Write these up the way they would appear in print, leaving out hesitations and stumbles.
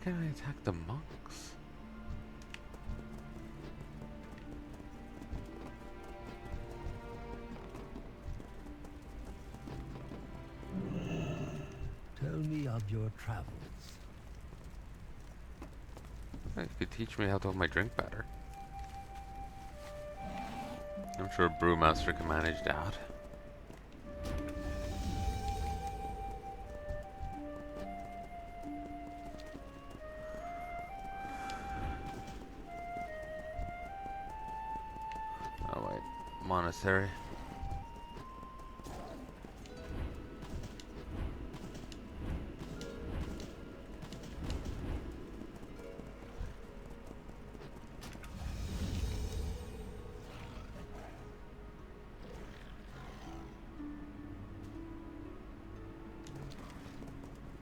can I attack the monks? Tell me of your travels. You could teach me how to hold my drink better. I'm sure a brewmaster can manage that. Oh wait, monastery.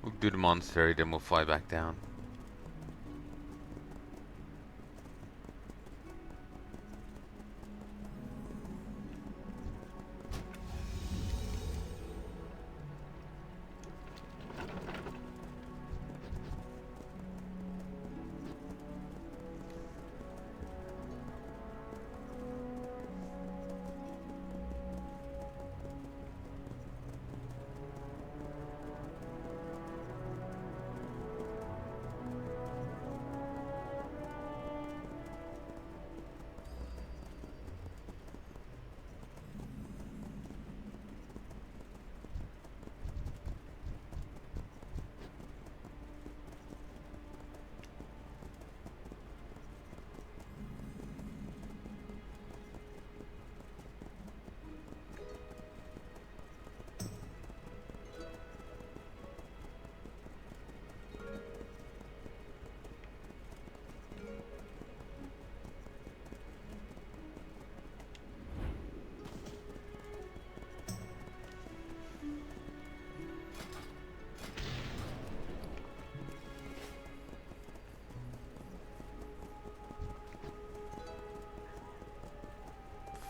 We'll do the monastery, then we'll fly back down.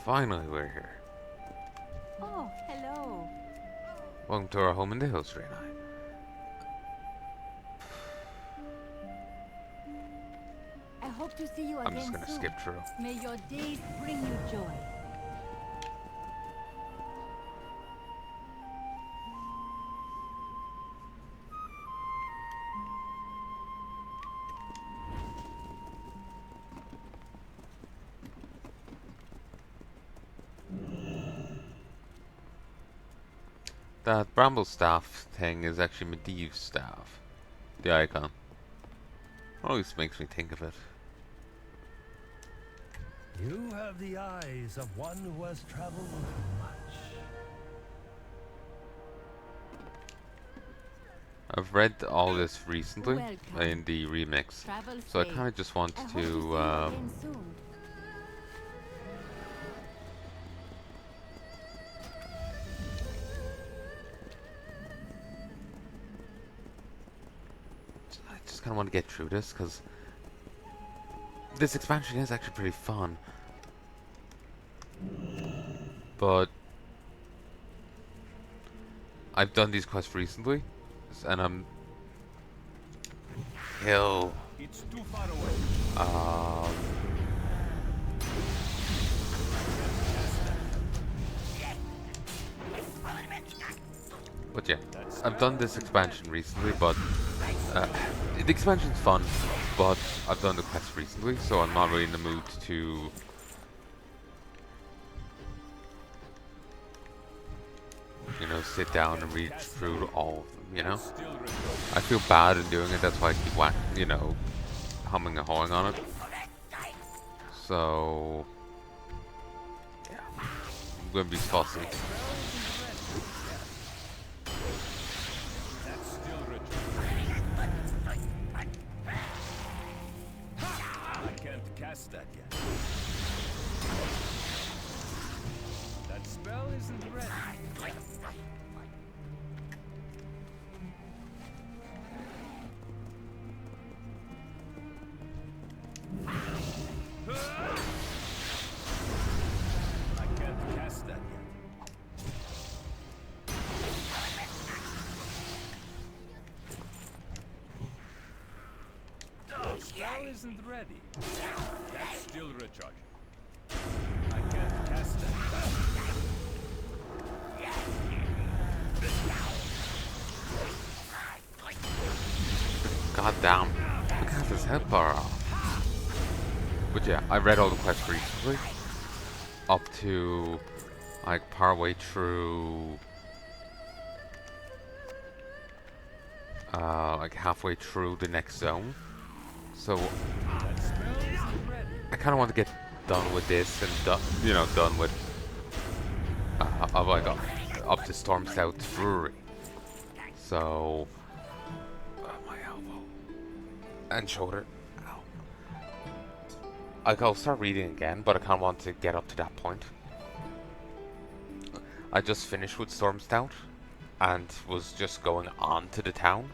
Finally, we're here. Oh, hello. Welcome to our home in the hills, Rainai. I hope to see you I'm again just gonna soon. skip through. May your days bring you joy. That bramble staff thing is actually Medivh's staff. The icon. Always makes me think of it. You have the eyes of one who has traveled much. I've read all this recently Welcome. in the remix, Travel so I safe. kind of just want I hope to see you to again soon. I just kind of want to get through this because this expansion is actually pretty fun. But I've done these quests recently, and I'm hill. It's too far away. But yeah, I've done this expansion recently, but the expansion's fun, but I've done the quest recently, so I'm not really in the mood to sit down and read through all of them, I feel bad in doing it, that's why I keep humming and hawing on it. So, yeah, I'm gonna be fussy. I can't cast that yet. That spell isn't ready. I can't cast that yet. isn't ready. That's still recharging. I can't cast that. God damn. Look at his head bar off. But yeah, I read all the quests recently. Up to like partway through like halfway through the next zone. So That spell isn't ready. I kinda want to get done with this and done with like up to Storm South Brewery. So my elbow and shoulder. Ow. Like I'll start reading again, but I kinda want to get up to that point. I just finished with Storm Stout and was just going on to the town,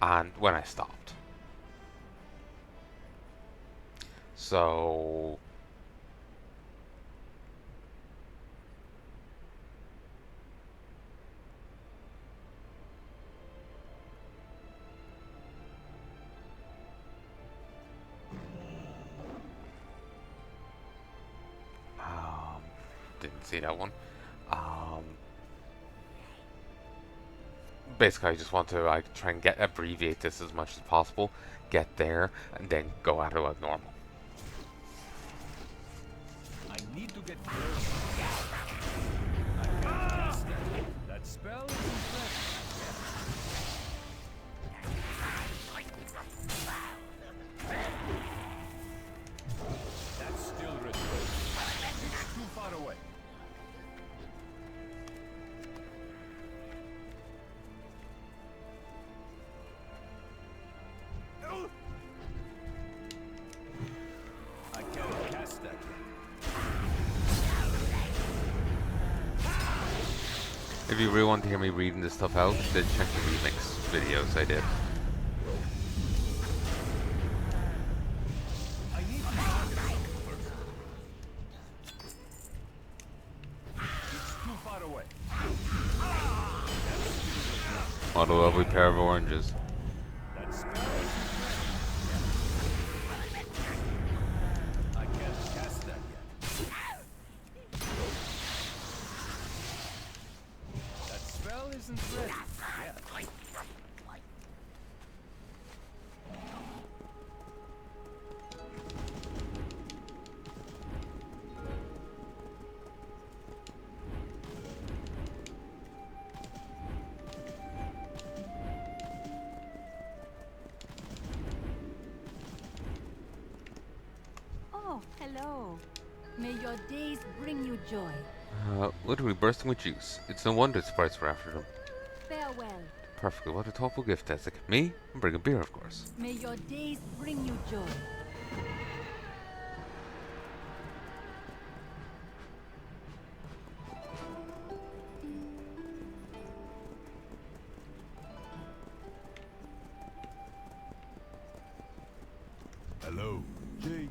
and when I stopped. So didn't see that one. Basically, I just want to like try and abbreviate this as much as possible, get there, and then go at it like normal. I need to get close. I can't cast that. That spell isn't ready. That's still recharging. It's too far away. I can't cast that yet. If you really want to hear me reading this stuff out, then check the remix videos I did. I need to target something first. It's too far away. What a lovely pair of oranges. That spell isn't ready. I can't cast that yet. That spell isn't ready. Yeah. Oh, hello. May your days bring you joy. Literally bursting with juice. It's no wonder sprites were after them. Farewell. Perfectly, what a thoughtful gift, Ezek. Me? I'm bringing beer, of course. May your days bring you joy. Hello. Jade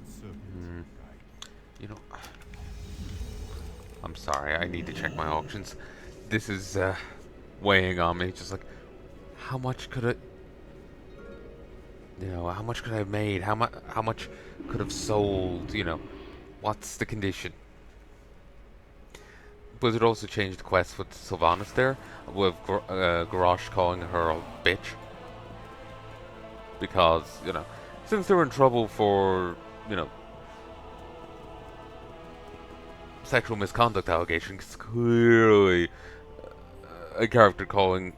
You know, I'm sorry, I need to check my auctions. This is weighing on me. Just like, how much could it? You know, how much could I have made? How much could have sold? You know, what's the condition? Blizzard also changed the quest with Sylvanas there, with Garrosh calling her a bitch. Because, you know, since they were in trouble for, you know, sexual misconduct allegations, clearly a character calling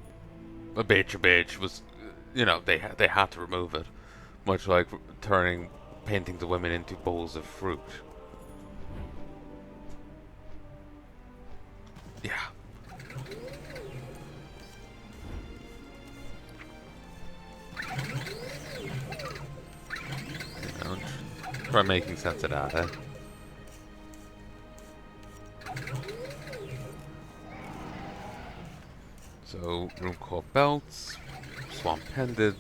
a bitch was, you know, they had to remove it. Much like turning paintings of women into bowls of fruit. Yeah. Don't try making sense of that, eh? So, room called belts, swamp pendants,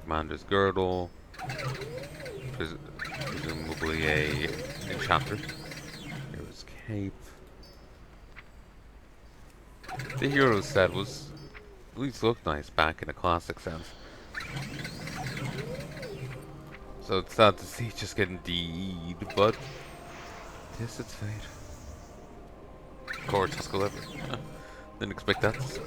commander's girdle, presumably a enchanter. Hero's cape. The hero set was at least look nice back in a classic sense. So it's sad to see it just getting DE'd, but this it's fate. Courteous delivery. Didn't expect that.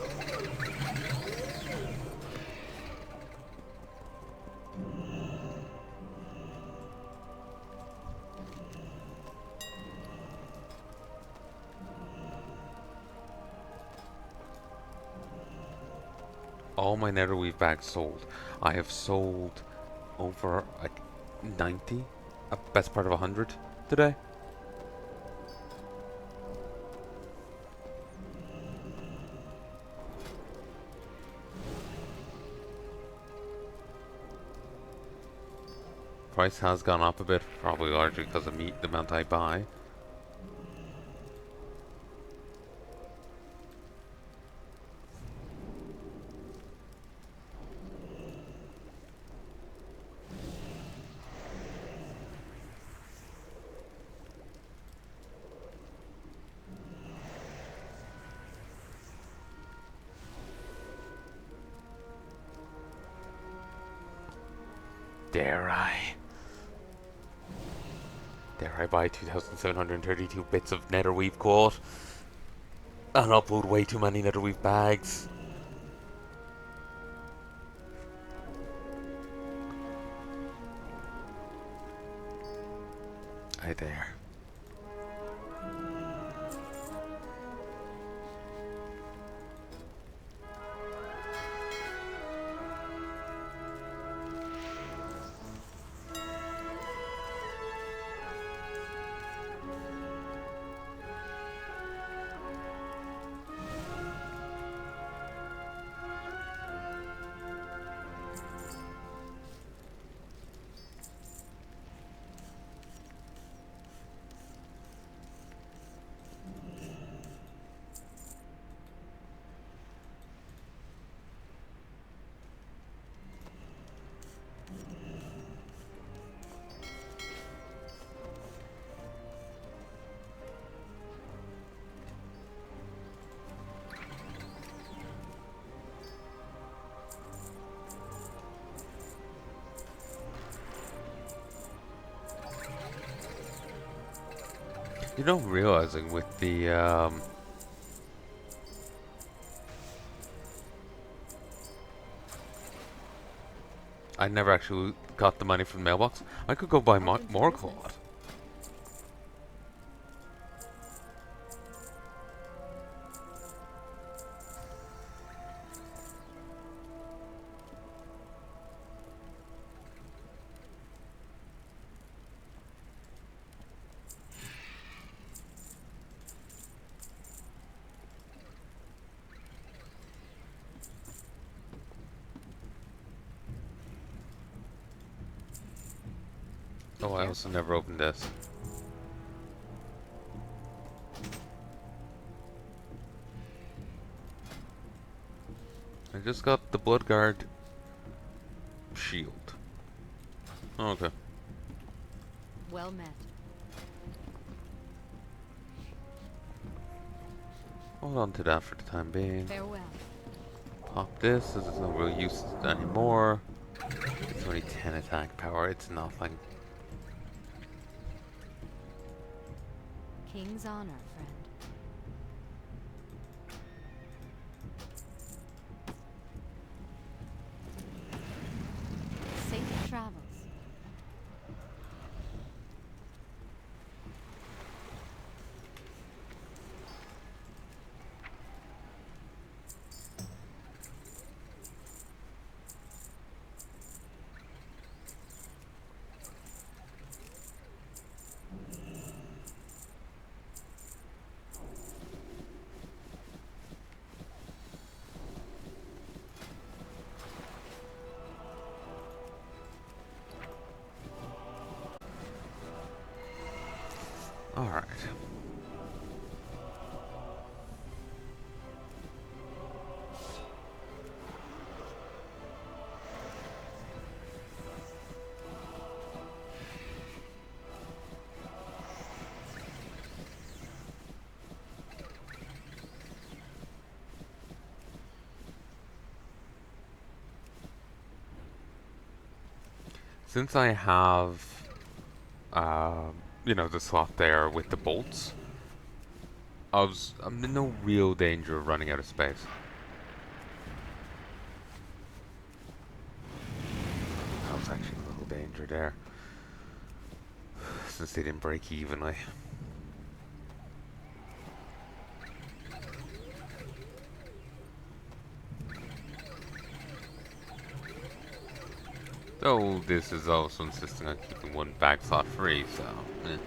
All my netherweave bags sold. I have sold over like 90, a best part of 100 today. Price has gone up a bit, probably largely because of the amount I buy. Dare I? Dare I buy 2,732 bits of netherweave quote and upload way too many netherweave bags? I dare. You know, realizing with the I never actually got the money from the mailbox. I could go buy more cloth. Oh, I also never opened this. I just got the Bloodguard shield. Oh, okay. Well met. Hold on to that for the time being. Farewell. Pop this, as there's no real use anymore. It's only 10 attack power, it's nothing. King's honor, friend. Safe travels. Alright. Since I have, you know, the slot there with the bolts, I'm in no real danger of running out of space. I was actually a little danger there, since they didn't break evenly. Though this is also insisting on keeping one bag slot free, so eh.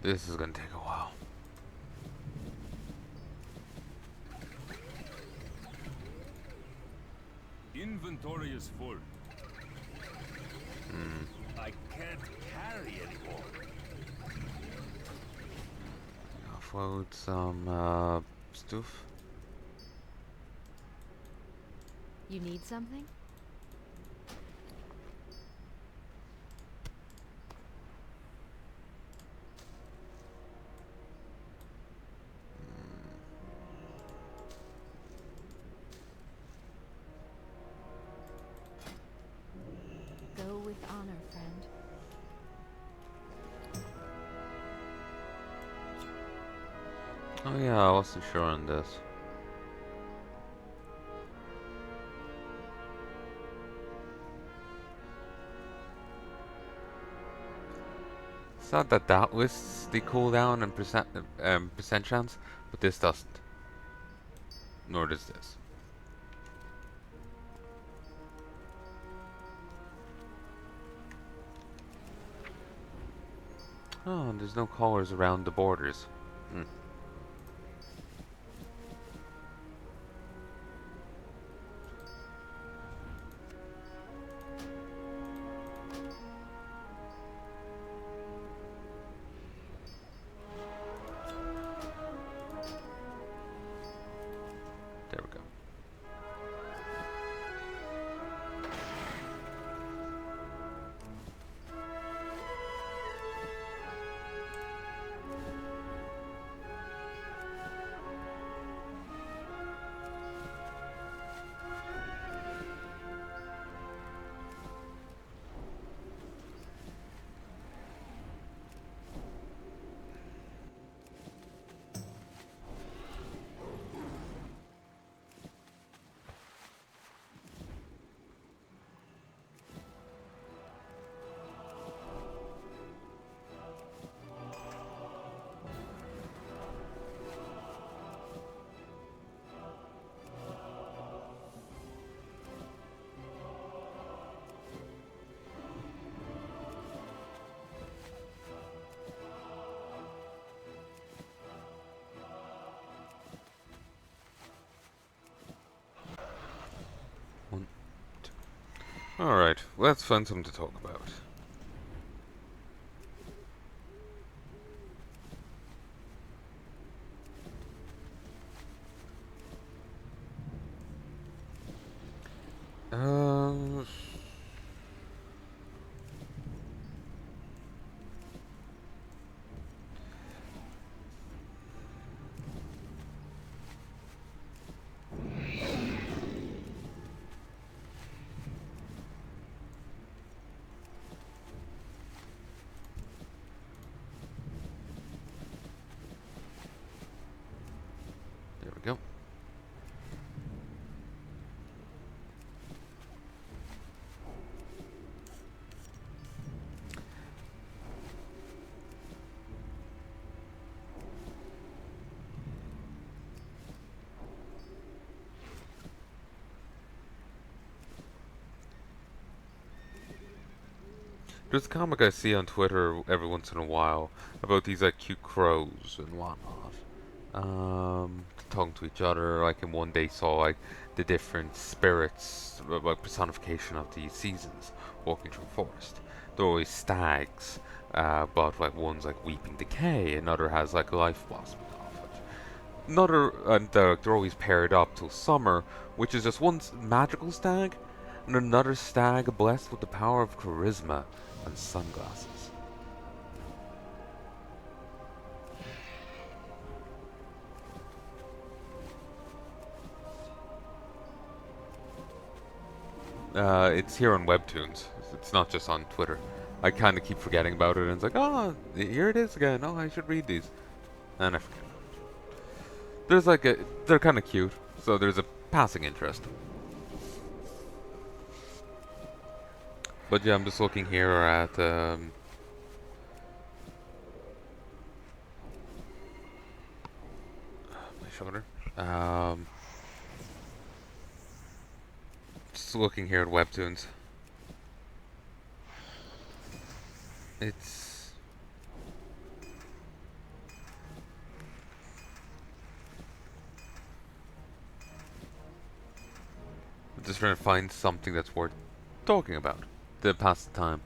This is gonna take a while. Inventory is full. I can't carry anymore. Offload some stuff. You need something? Go with honor, friend. Oh yeah, I wasn't sure on this. It's not that that lists the cooldown and percent chance, but this doesn't. Nor does this. Oh, and there's no collars around the borders. Hmm. There we go. One, two. Alright, let's find something to talk about. Uh, There's a comic I see on Twitter every once in a while about these like cute crows and whatnot. Talking to each other. Like in one they saw like the different spirits, like personification of the seasons, walking through the forest. They're always stags, but like one's like weeping decay, another has like life blossoming off it. Another, and they're always paired up till summer, which is just one magical stag, and another stag blessed with the power of charisma and sunglasses. It's here on Webtoons. It's not just on Twitter. I kind of keep forgetting about it, and it's like, oh, here it is again. Oh, I should read these, and I forget. There's like they're kind of cute, so there's a passing interest. But yeah, I'm just looking here at my shoulder. Just looking here at Webtoons. It's I'm just trying to find something that's worth talking about to pass the time.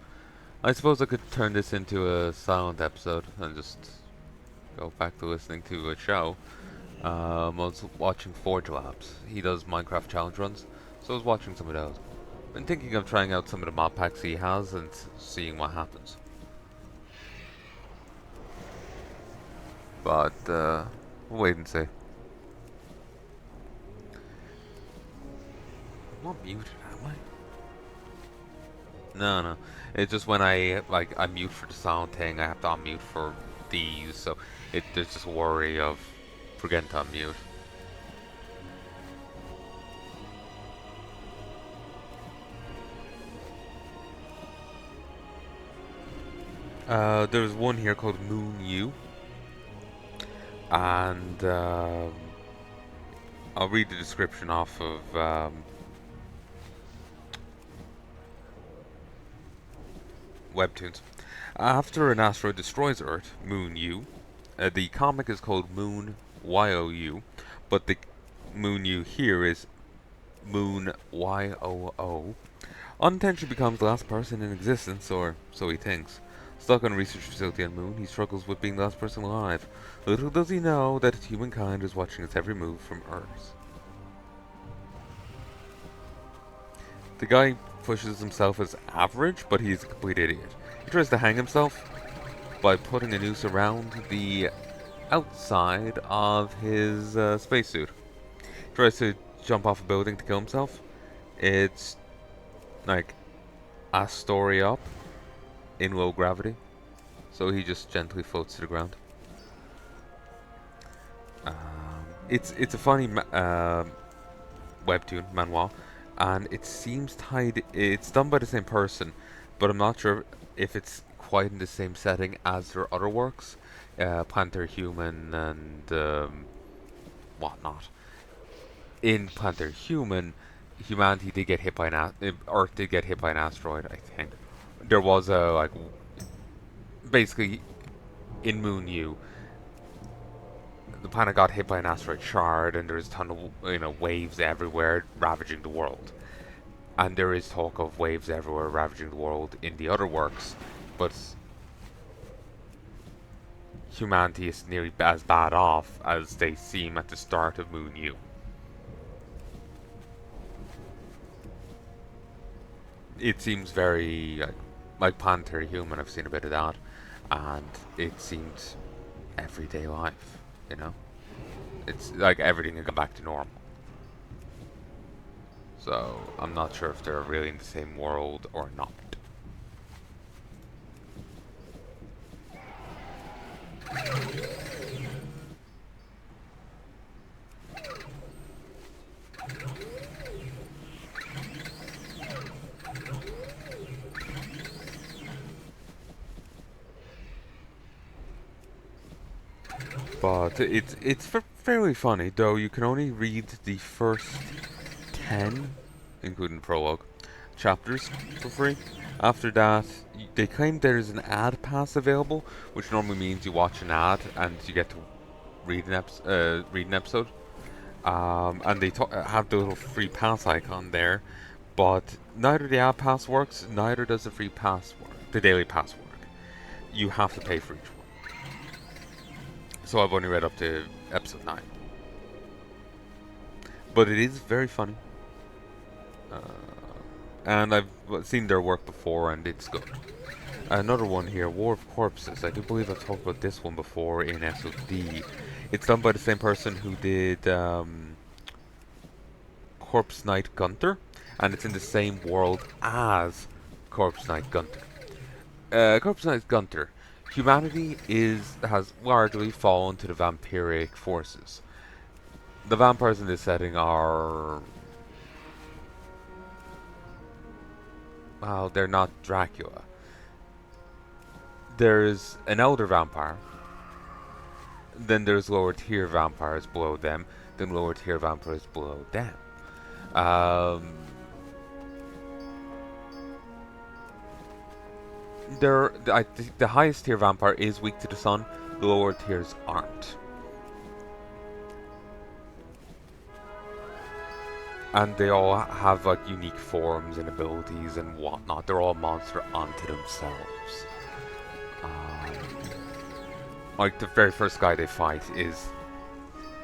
I suppose I could turn this into a silent episode and just go back to listening to a show. I was watching Forge Labs. He does Minecraft challenge runs, so I was watching some of those. Been thinking of trying out some of the mod packs he has and seeing what happens. But we'll wait and see. I'm not muted, am I? No. It's just when I mute for the sound thing, I have to unmute for these, so there's just worry of forgetting to unmute. There's one here called Moon U, and I'll read the description off of Webtoons. After an asteroid destroys Earth, Moon U, the comic is called Moon YOU, but the Moon U here is Moon YOO. Unintentionally becomes the last person in existence, or so he thinks. Stuck on a research facility on Moon, he struggles with being the last person alive. Little does he know that humankind is watching his every move from Earth. The guy pushes himself as average, but he's a complete idiot. He tries to hang himself by putting a noose around the outside of his spacesuit. He tries to jump off a building to kill himself. It's like a story up in low gravity, so he just gently floats to the ground. It's a funny webtoon manhwa, and it seems tied. It's done by the same person, but I'm not sure if it's quite in the same setting as their other works, Panther Human and whatnot. In Panther Human, humanity did get hit by Earth did get hit by an asteroid. I think there was a basically in Moon U, the planet got hit by an asteroid shard, and there's a ton of waves everywhere ravaging the world. And there is talk of waves everywhere ravaging the world in the other works, but humanity is nearly as bad off as they seem at the start of Moon U. It seems very like Panther Human. I've seen a bit of that, and it seems everyday life. It's like everything can go back to normal. So I'm not sure if they're really in the same world or not. But it's fairly funny, though you can only read the first 10, including the prologue, chapters for free. After that, they claim there's an ad pass available, which normally means you watch an ad and you get to read an episode. And they have the little free pass icon there, but neither the ad pass works, neither does the free pass work, the daily pass work. You have to pay for each one. So I've only read up to episode 9. But it is very funny. And I've seen their work before and it's good. Another one here, War of Corpses. I do believe I've talked about this one before in SOD. It's done by the same person who did Corpse Knight Gunter, and it's in the same world as Corpse Knight Gunter. Corpse Knight Gunter. Humanity has largely fallen to the vampiric forces. The vampires in this setting are... well, they're not Dracula. There's an elder vampire, then there's lower tier vampires below them, then lower tier vampires below them. The highest tier vampire is weak to the sun, the lower tiers aren't. And they all have like unique forms and abilities and whatnot. They're all a monster unto themselves. Like the very first guy they fight is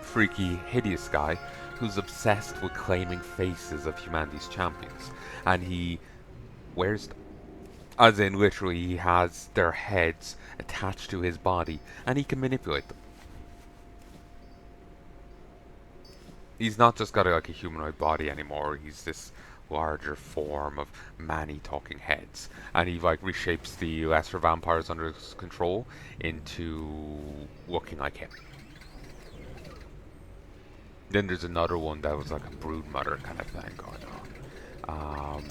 freaky, hideous guy who's obsessed with claiming faces of humanity's champions, and he wears them. As in, literally, he has their heads attached to his body, and he can manipulate them. He's not just got like a humanoid body anymore, he's this larger form of many talking heads. And he like reshapes the lesser vampires under his control into looking like him. Then there's another one that was like a brood mother kind of thing going on.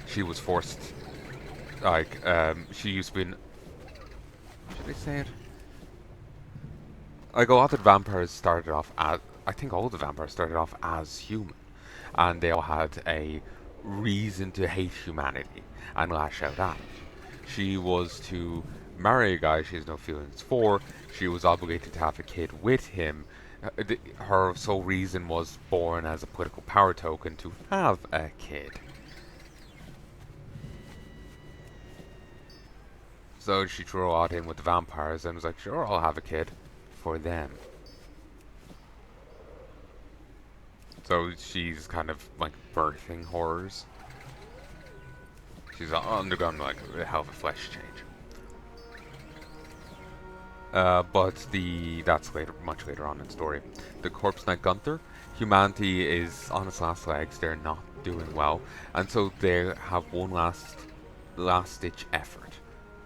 She was forced, like, she used to be in... should I say it? Like, a lot of the vampires started off as... I think all the vampires started off as human. And they all had a reason to hate humanity and lash out at it. She was to marry a guy she has no feelings for. She was obligated to have a kid with him. Her sole reason was born as a political power token to have a kid. So she threw a lot in with the vampires and was like, sure, I'll have a kid for them. So she's kind of like birthing horrors. She's undergone like a hell of a flesh change. But that's much later on in the story. The Corpse Knight Gunther, humanity is on its last legs. They're not doing well, and so they have one last-ditch effort: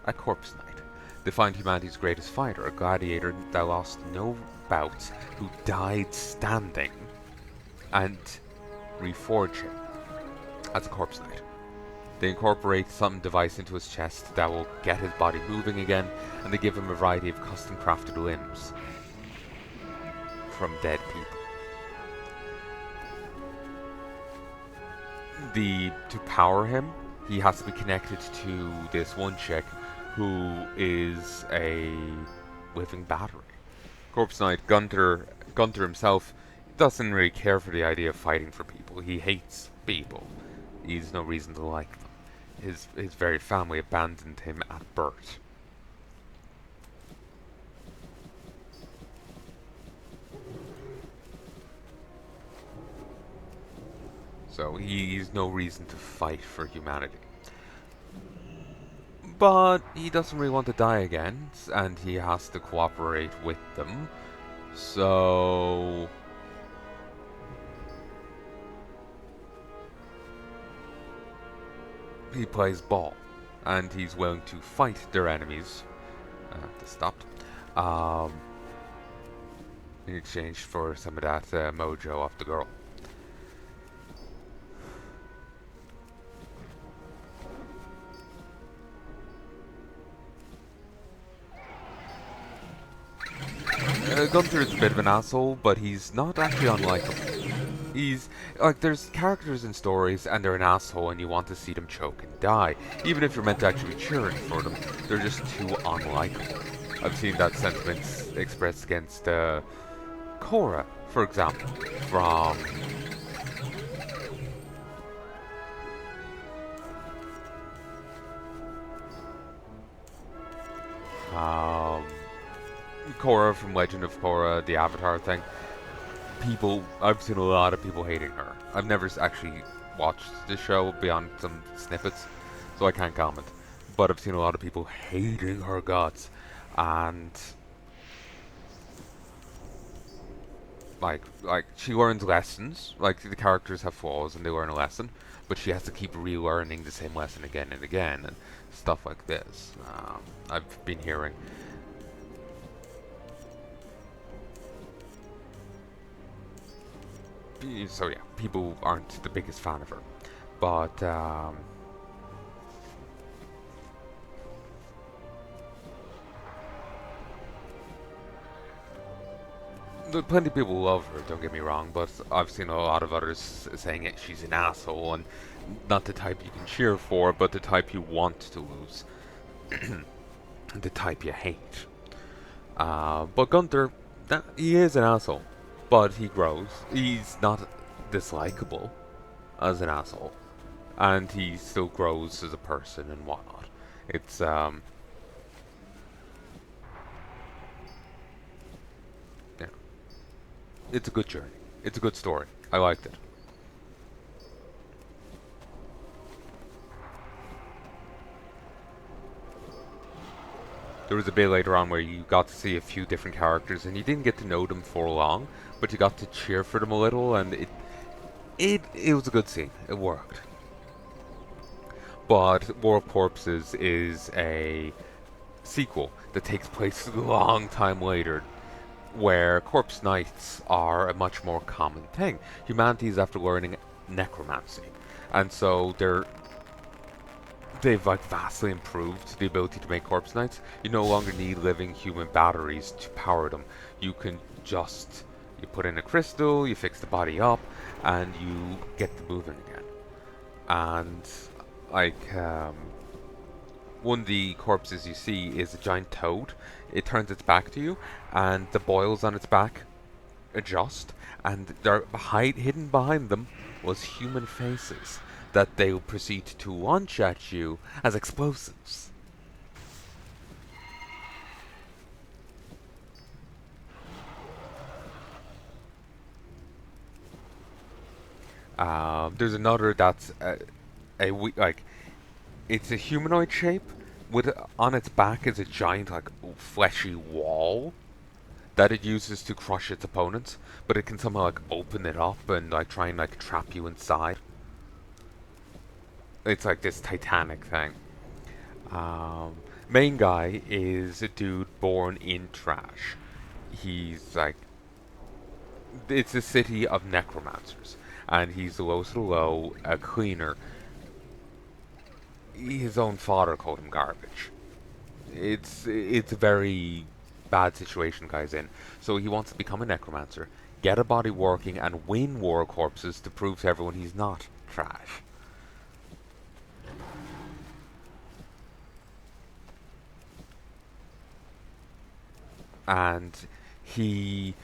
a Corpse Knight. They find humanity's greatest fighter, a gladiator that lost no bouts, who died standing, and reforge him as a Corpse Knight. They incorporate some device into his chest that will get his body moving again, and they give him a variety of custom crafted limbs from dead people. To power him, he has to be connected to this one chick who is a living battery. Corpse Knight Gunther himself doesn't really care for the idea of fighting for people. He hates people. He's no reason to like them. His very family abandoned him at birth. So he's no reason to fight for humanity. But he doesn't really want to die again, and he has to cooperate with them. So he plays ball, and he's willing to fight their enemies to stop in exchange for some of that mojo off the girl. Gunther is a bit of an asshole, but he's not actually unlikable. He's like, there's characters in stories and they're an asshole and you want to see them choke and die. Even if you're meant to actually be cheering for them, they're just too unlikable. I've seen that sentiments expressed against Korra, for example, from um, Korra from Legend of Korra, the Avatar thing. I've seen a lot of people hating her. I've never actually watched the show beyond some snippets, so I can't comment. But I've seen a lot of people hating her guts, and like she learns lessons. Like the characters have flaws and they learn a lesson, but she has to keep relearning the same lesson again and again, and stuff like this. I've been hearing. So yeah, people aren't the biggest fan of her, but plenty of people love her. Don't get me wrong, but I've seen a lot of others saying it. She's an asshole and not the type you can cheer for, but the type you want to lose, the type you hate. But Gunther, he is an asshole, but he grows. He's not dislikable as an asshole, and he still grows as a person and whatnot. It's yeah, it's a good journey. It's a good story. I liked it. There was a bit later on where you got to see a few different characters, and you didn't get to know them for long, but you got to cheer for them a little, and it was a good scene. It worked. But War of Corpses is a sequel that takes place a long time later, where corpse knights are a much more common thing. Humanity is after learning necromancy, and so they've like vastly improved the ability to make corpse knights. You no longer need living human batteries to power them. You can just you put in a crystal, you fix the body up, and you get them moving again. And like one of the corpses you see is a giant toad. It turns its back to you, and the boils on its back adjust, and hidden behind them was human faces that they will proceed to launch at you as explosives. There's another that's like it's a humanoid shape with on its back is a giant like fleshy wall that it uses to crush its opponents, but it can somehow like open it up and like try and like trap you inside. It's like this titanic thing. Main guy is a dude born in trash. He's like, it's a city of necromancers, and he's the lowest of the low, a cleaner. His own father called him garbage. It's a very bad situation guy's in. So he wants to become a necromancer, get a body working, and win War of Corpses to prove to everyone he's not trash. And he's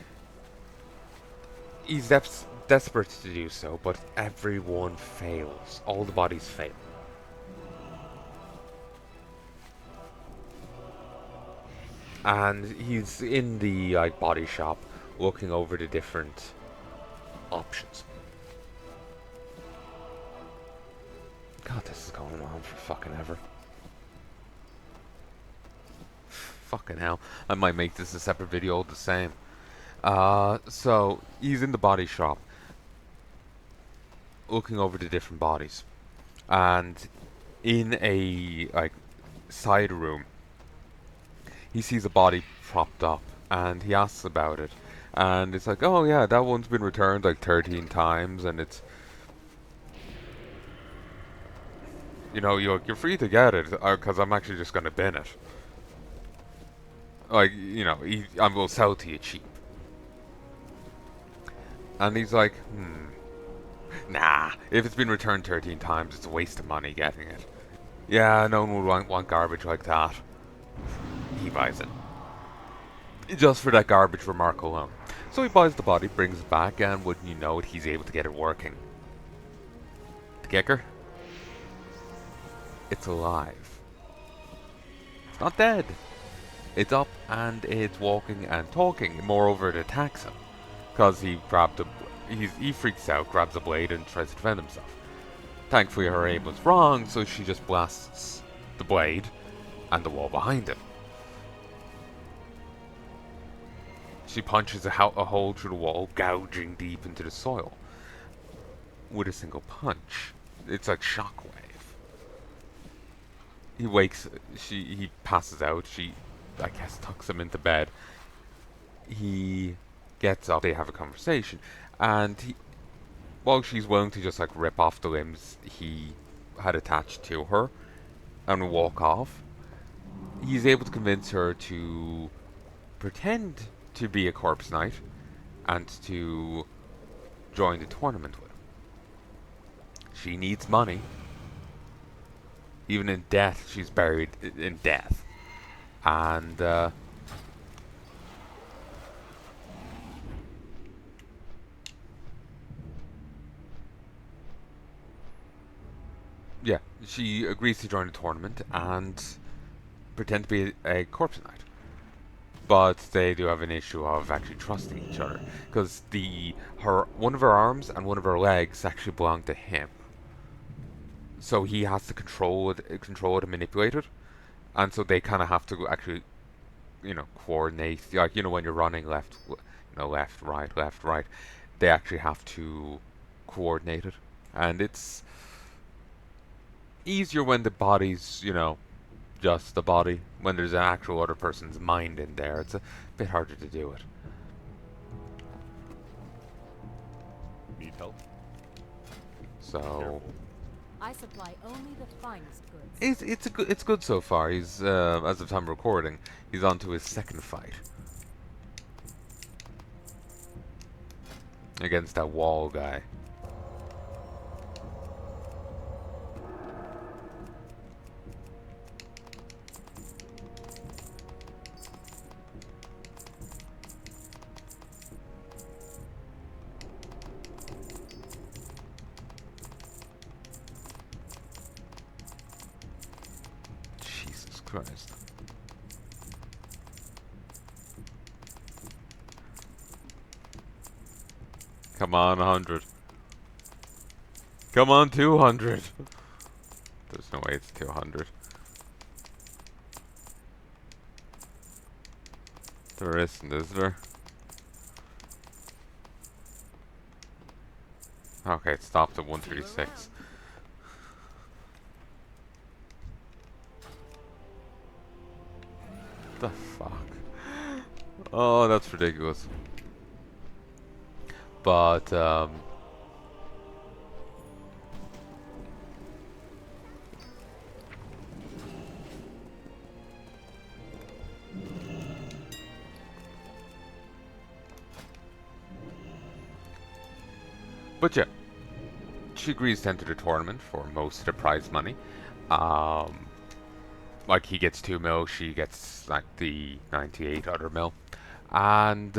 desperate to do so, but everyone fails. All the bodies fail. And he's in the like body shop looking over the different options. God, this is going on for fucking ever. Fucking hell. I might make this a separate video all the same. So he's in the body shop looking over the different bodies. And in a like side room he sees a body propped up and he asks about it. And it's like, oh yeah, that one's been returned like 13 times, and it's, you know, you're free to get it, because I'm actually just going to bin it. Like, you know, I will sell to you cheap. And he's like, Nah, if it's been returned 13 times, it's a waste of money getting it. Yeah, no one would want garbage like that. He buys it. Just for that garbage remark alone. So he buys the body, brings it back, and wouldn't you know it, he's able to get it working. The kicker? It's alive. It's not dead. It's up and it's walking and talking. Moreover, it attacks him. Because he freaks out, grabs a blade, and tries to defend himself. Thankfully, her aim was wrong, so she just blasts the blade and the wall behind him. She punches a hole through the wall, gouging deep into the soil. With a single punch. It's like shockwave. He wakes, he passes out, she, I guess, tucks him into bed. He gets up, they have a conversation, and while she's willing to just like rip off the limbs he had attached to her and walk off, he's able to convince her to pretend to be a corpse knight and to join the tournament with him. She needs money. Even in death, she's buried in death. And, yeah, she agrees to join the tournament and pretend to be a corpse knight. But they do have an issue of actually trusting each other. Because one of her arms and one of her legs actually belong to him. So he has to control it and manipulate it. And so they kind of have to actually, coordinate. Like, when you're running left, left, right. They actually have to coordinate it. And it's easier when the body's, just the body. When there's an actual other person's mind in there, it's a bit harder to do it. Need help? So I supply only the finest goods. it's good so far. He's as of time of recording, he's on to his second fight against that wall guy. Jesus Christ. Come on, 100. Come on, 200. There's no way it's 200. There isn't, is there? Okay, it stopped at 136. The fuck? Oh, that's ridiculous. But, yeah, she agrees to enter the tournament for most of the prize money. Like he gets 2 mil, she gets like the 98 other mil, and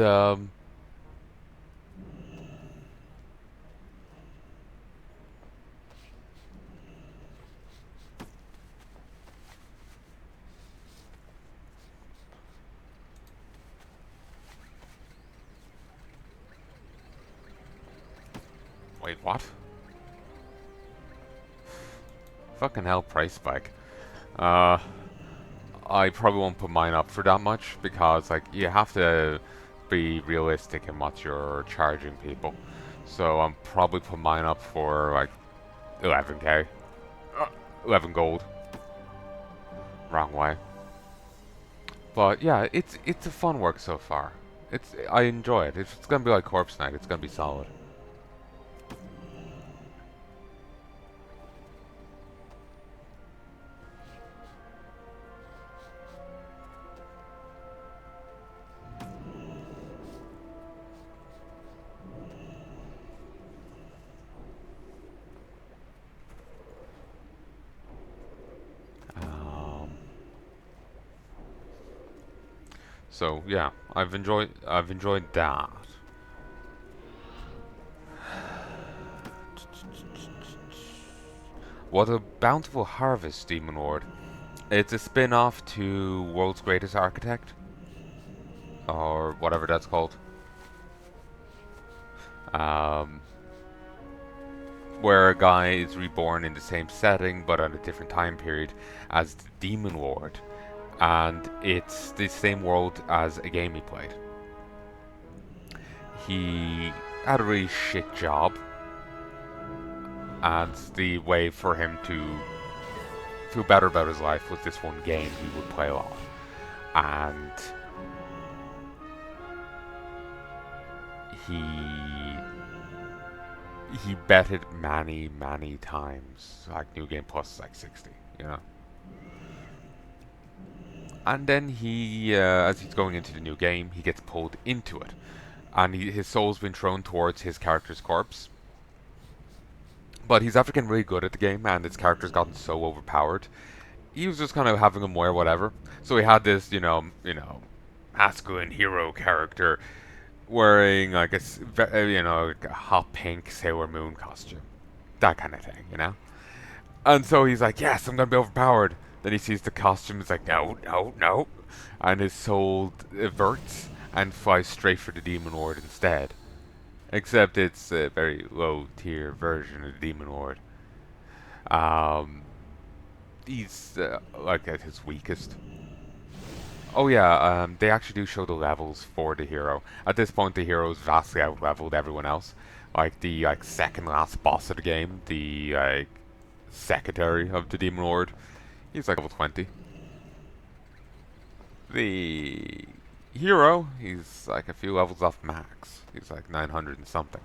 wait, what? Fucking hell, price spike. I probably won't put mine up for that much because, like, you have to be realistic in what you're charging people. So I'm probably put mine up for like 11k, 11 gold. Wrong way. But yeah, it's a fun work so far. I enjoy it. If it's gonna be like Corpse Night, it's gonna be solid. So yeah, I've enjoyed that. What a Bountiful Harvest, Demon Lord. It's a spin-off to World's Greatest Architect, or whatever that's called. Um, where a guy is reborn in the same setting but at a different time period as the Demon Lord, and it's the same world as a game he played. He had a really shit job, and the way for him to feel better about his life was this one game he would play a lot. And he bet it many, many times. Like New Game Plus is like 60, you know. And then he, as he's going into the new game, he gets pulled into it, and his soul's been thrown towards his character's corpse. But he's after getting really good at the game, and his character's gotten so overpowered. He was just kind of having him wear whatever. So he had this, masculine hero character wearing like like a hot pink Sailor Moon costume, that kind of thing, you know. And so he's like, yes, I'm gonna be overpowered. Then he sees the costume, he's like, no, no, no, and his soul averts and flies straight for the Demon Lord instead. Except it's a very low tier version of the Demon Lord. He's like at his weakest. Oh yeah, they actually do show the levels for the hero. At this point, the hero's vastly out-leveled everyone else. Like the second last boss of the game, the secretary of the Demon Lord, he's like level 20. The hero, he's like a few levels off max. He's like 900 and something.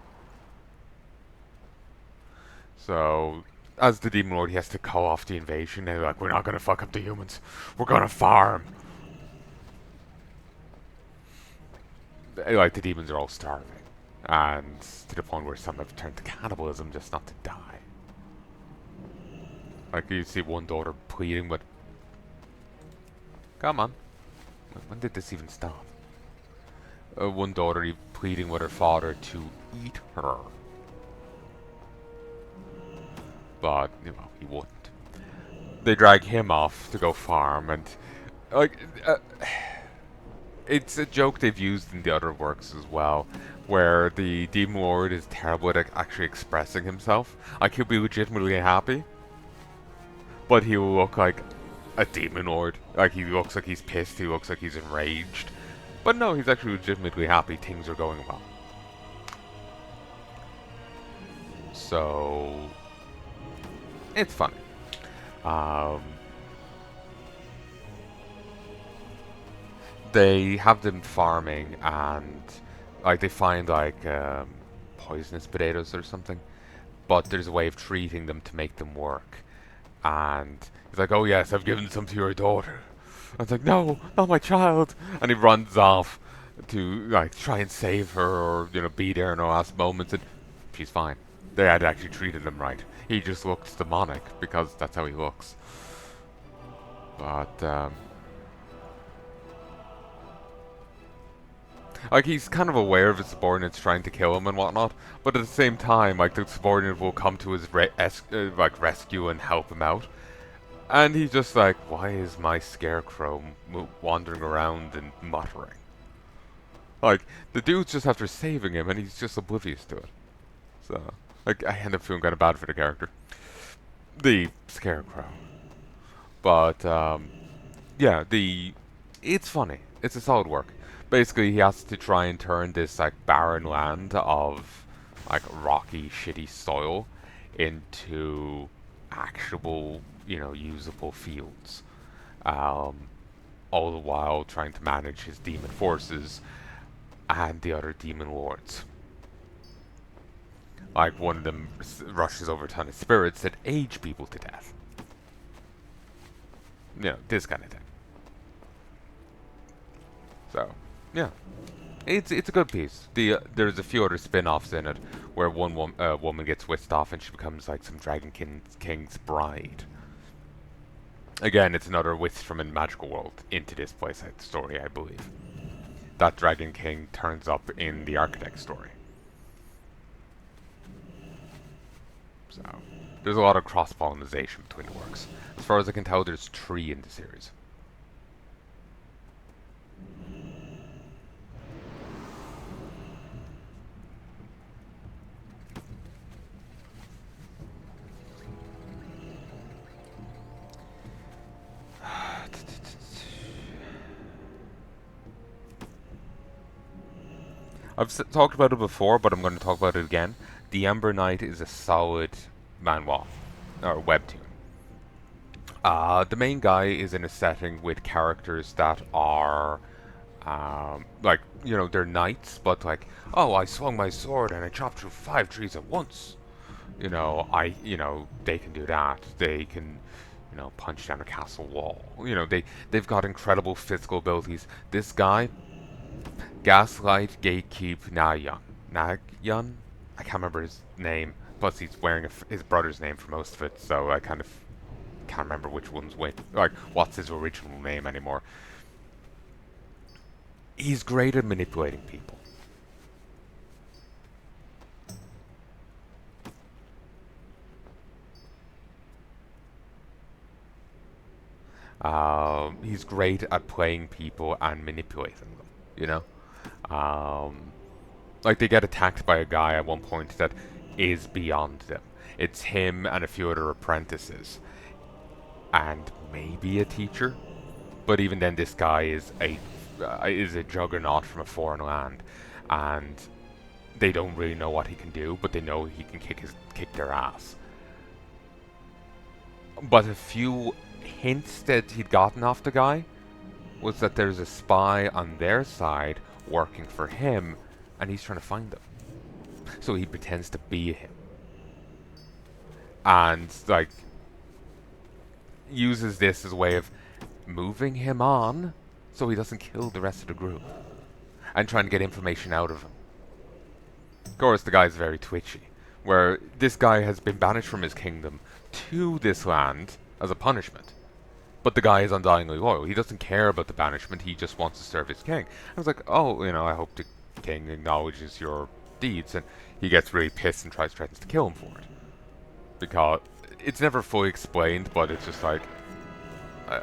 So, as the Demon Lord, he has to call off the invasion. They're like, we're not gonna fuck up the humans. We're gonna farm. Like, the demons are all starving. And to the point where some have turned to cannibalism just not to die. Like, you see one daughter pleading, but... Come on. When did this even stop? One daughter pleading with her father to eat her. But, he wouldn't. They drag him off to go farm, and... it's a joke they've used in the other works as well, where the Demon Lord is terrible at actually expressing himself. Like, he'll be legitimately happy, but he'll look like a Demon Lord. Like, he looks like he's pissed, he looks like he's enraged. But no, he's actually legitimately happy, things are going well. So... it's funny. They have them farming, and like they find poisonous potatoes or something, but there's a way of treating them to make them work. And he's like, oh yes, I've given some to your daughter. I was like, no, not my child. And he runs off to try and save her, or be there in her last moments, and she's fine. They had actually treated him right. He just looks demonic because that's how he looks. But he's kind of aware of his subordinates trying to kill him and whatnot, but at the same time, the subordinate will come to his rescue and help him out. And he's just like, why is my scarecrow wandering around and muttering? The dude's just after saving him, and he's just oblivious to it. So, I end up feeling kind of bad for the character. The scarecrow. But, yeah, it's funny. It's a solid work. Basically, he has to try and turn this barren land of rocky, shitty soil into actual, usable fields. All the while trying to manage his demon forces and the other demon lords. One of them rushes over a ton of spirits that age people to death. This kind of thing. So, yeah, it's a good piece. There's a few other spin-offs in it where one woman gets whisked off and she becomes some Dragon King's bride. Again, it's another whisk from a magical world into this playset story, I believe. that Dragon King turns up in the Architect story. So, there's a lot of cross-pollination between the works. As far as I can tell, there's 3 in the series. I've talked about it before, but I'm going to talk about it again. The Ember Knight is a solid manhwa, or webtoon. The main guy is in a setting with characters that are, like, you know, they're knights, but like, oh, I swung my sword and I chopped through 5 trees at once. You know, they can do that. They can, you know, punch down a castle wall. You know, they've got incredible physical abilities. This guy, Gaslight, Gatekeep, Nagyun? I can't remember his name. Plus, he's wearing his brother's name for most of it, so I kind of can't remember which one's which. Like, what's his original name anymore. He's great at manipulating people. He's great at playing people and manipulating them, you know? Like, they get attacked by a guy at one point that is beyond them. It's him and a few other apprentices. And maybe a teacher. But even then, this guy is a juggernaut from a foreign land. And they don't really know what he can do, but they know he can kick their ass. But a few hints that he'd gotten off the guy was that there's a spy on their side working for him, and he's trying to find them. So he pretends to be him. And, like, uses this as a way of moving him on so he doesn't kill the rest of the group. And trying to get information out of him. Of course, the guy's very twitchy. Where this guy has been banished from his kingdom to this land as a punishment. But the guy is undyingly loyal. He doesn't care about the banishment, he just wants to serve his king. I was like, oh, you know, I hope the king acknowledges your deeds. And he gets really pissed and threatens to kill him for it. Because it's never fully explained, but it's just like,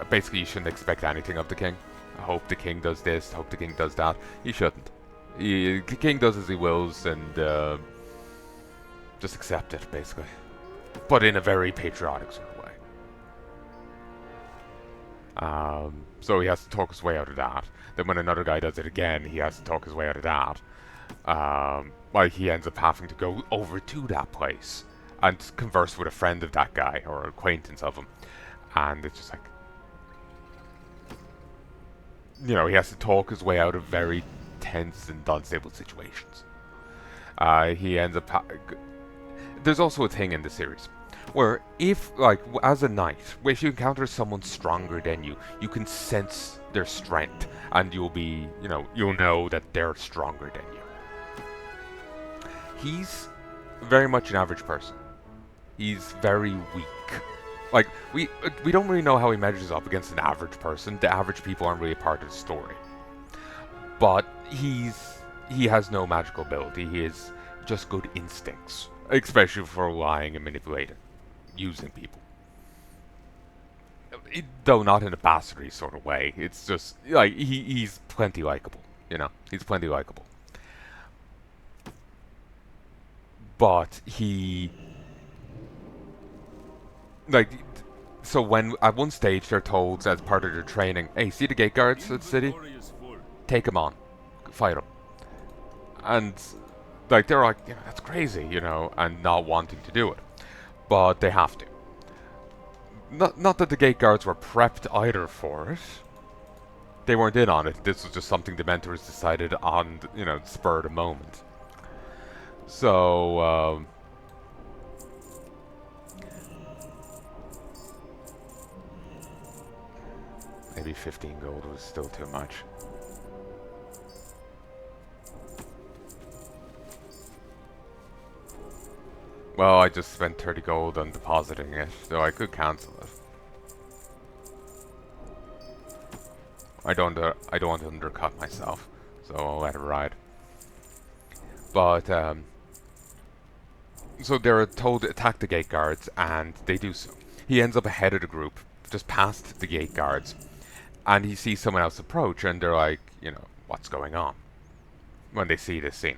basically you shouldn't expect anything of the king. I hope the king does this, I hope the king does that. You shouldn't. The king does as he wills, and just accept it, basically. But in a very patriotic sort of way. So he has to talk his way out of that. Then when another guy does it again, he has to talk his way out of that. Like, he ends up having to go over to that place and converse with a friend of that guy, or an acquaintance of him. And it's just like, you know, he has to talk his way out of very tense and unstable situations. He ends up... There's also a thing in the series where if, like, as a knight, if you encounter someone stronger than you, you can sense their strength, and you'll be, you know, you'll know that they're stronger than you. He's very much an average person. He's very weak. Like, we don't really know how he measures up against an average person. The average people aren't really a part of the story. But he has no magical ability. He has just good instincts, especially for lying and manipulating, using people. Though not in a bastardly sort of way. It's just, like, he's plenty likable, you know? He's plenty likable. But he... Like, so when, at one stage, they're told as part of their training, hey, see the gate guards at the city? Take them on. Fight them. And, like, they're like, yeah, that's crazy, you know, and not wanting to do it. But they have to. Not that the gate guards were prepped either for it. They weren't in on it. This was just something the mentors decided on, you know, spur of the moment. So, maybe 15 gold was still too much. Well, I just spent 30 gold on depositing it, so I could cancel it. I don't want to undercut myself, so I'll let it ride. But, so they're told to attack the gate guards, and they do so. He ends up ahead of the group, just past the gate guards, and he sees someone else approach, and they're like, you know, what's going on? When they see this scene.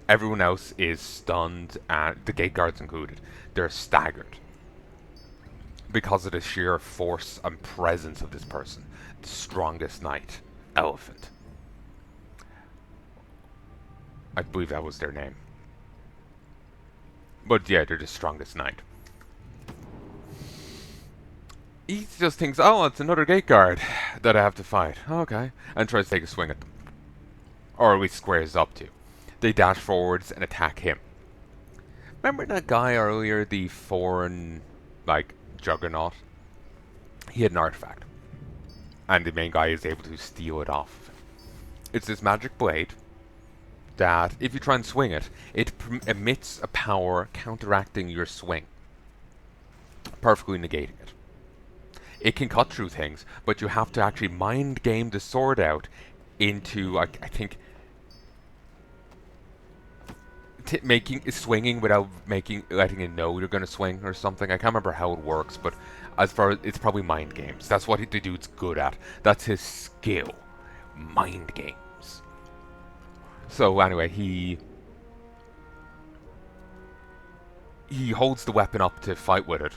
Everyone else is stunned, and the gate guards included. They're staggered because of the sheer force and presence of this person. The strongest knight, Elephant. I believe that was their name. But yeah, they're the strongest knight. He just thinks, oh, it's another gate guard that I have to fight. Okay. And tries to take a swing at them. Or at least squares up to. They dash forwards and attack him. Remember that guy earlier, the foreign, like, juggernaut? He had an artifact. And the main guy is able to steal it off of him. It's this magic blade that, if you try and swing it, it emits a power counteracting your swing. Perfectly negating it. It can cut through things, but you have to actually mind game the sword out into, I think, swinging without letting it know you're going to swing or something. I can't remember how it works, but as far as it's probably mind games. That's what the dude's good at. That's his skill. Mind games. So anyway, he holds the weapon up to fight with it.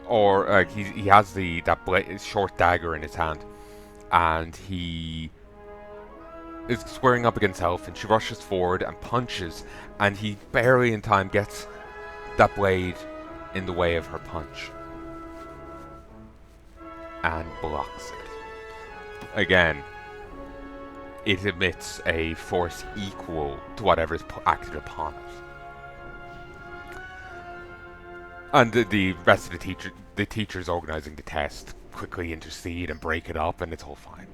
Or he has that short dagger in his hand, and he is squaring up against Elf, and she rushes forward and punches, and he barely in time gets that blade in the way of her punch and blocks it. Again, it emits a force equal to whatever is acted upon it. And the rest of the teachers organizing the test quickly intercede and break it up, and it's all fine.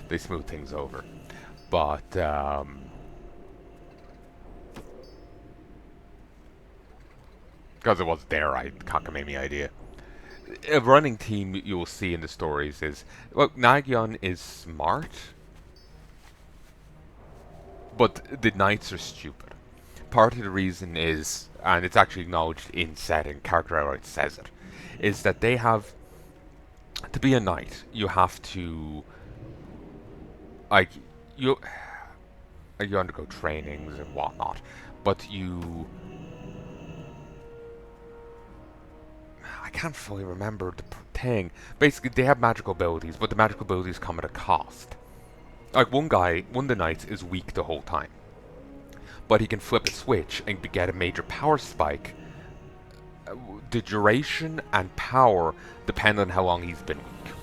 They smooth things over. But, because it wasn't there, I cockamamie idea. A running theme you will see in the stories is, look, Nagyon is smart, but the knights are stupid. Part of the reason is, and it's actually acknowledged in setting, character outright says it, is that they have, to be a knight, you have to, like, you undergo trainings and whatnot, but I can't fully remember the thing. Basically, they have magical abilities, but the magical abilities come at a cost. Like, one of the knights is weak the whole time, but he can flip a switch and get a major power spike. The duration and power depend on how long he's been weak.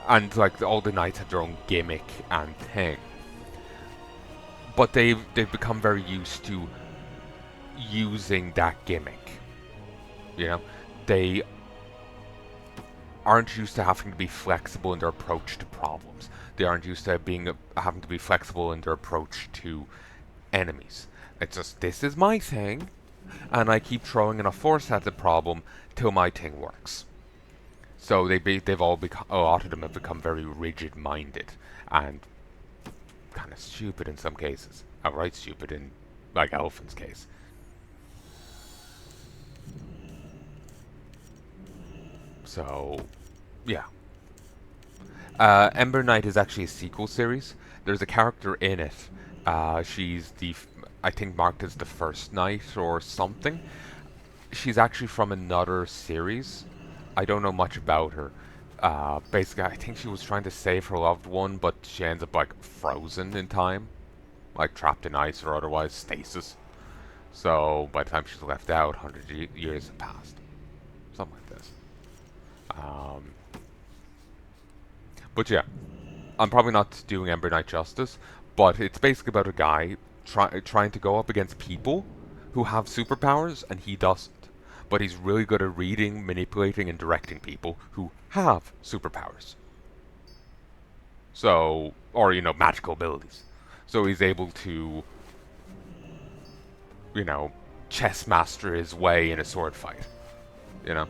And like all the knights have their own gimmick and thing, but they've become very used to using that gimmick. You know, they aren't used to having to be flexible in their approach to problems. They aren't used to having to be flexible in their approach to enemies. It's just, this is my thing, and I keep throwing enough force at the problem till my thing works. So they've all become, a lot of them have become very rigid-minded and kind of stupid in some cases. Outright stupid in, like, Elephant's case. So, yeah. Ember Knight is actually a sequel series. There's a character in it. She's I think marked as the first knight or something. She's actually from another series. I don't know much about her. Basically, I think she was trying to save her loved one, but she ends up, like, frozen in time. Like, trapped in ice or otherwise stasis. So, by the time she's left out, 100 years have passed. Something like this. But yeah, I'm probably not doing Ember Knight justice, but it's basically about a guy trying to go up against people who have superpowers, and he doesn't. But he's really good at reading, manipulating, and directing people who have superpowers. So, or, you know, magical abilities. So he's able to, you know, chess master his way in a sword fight. You know?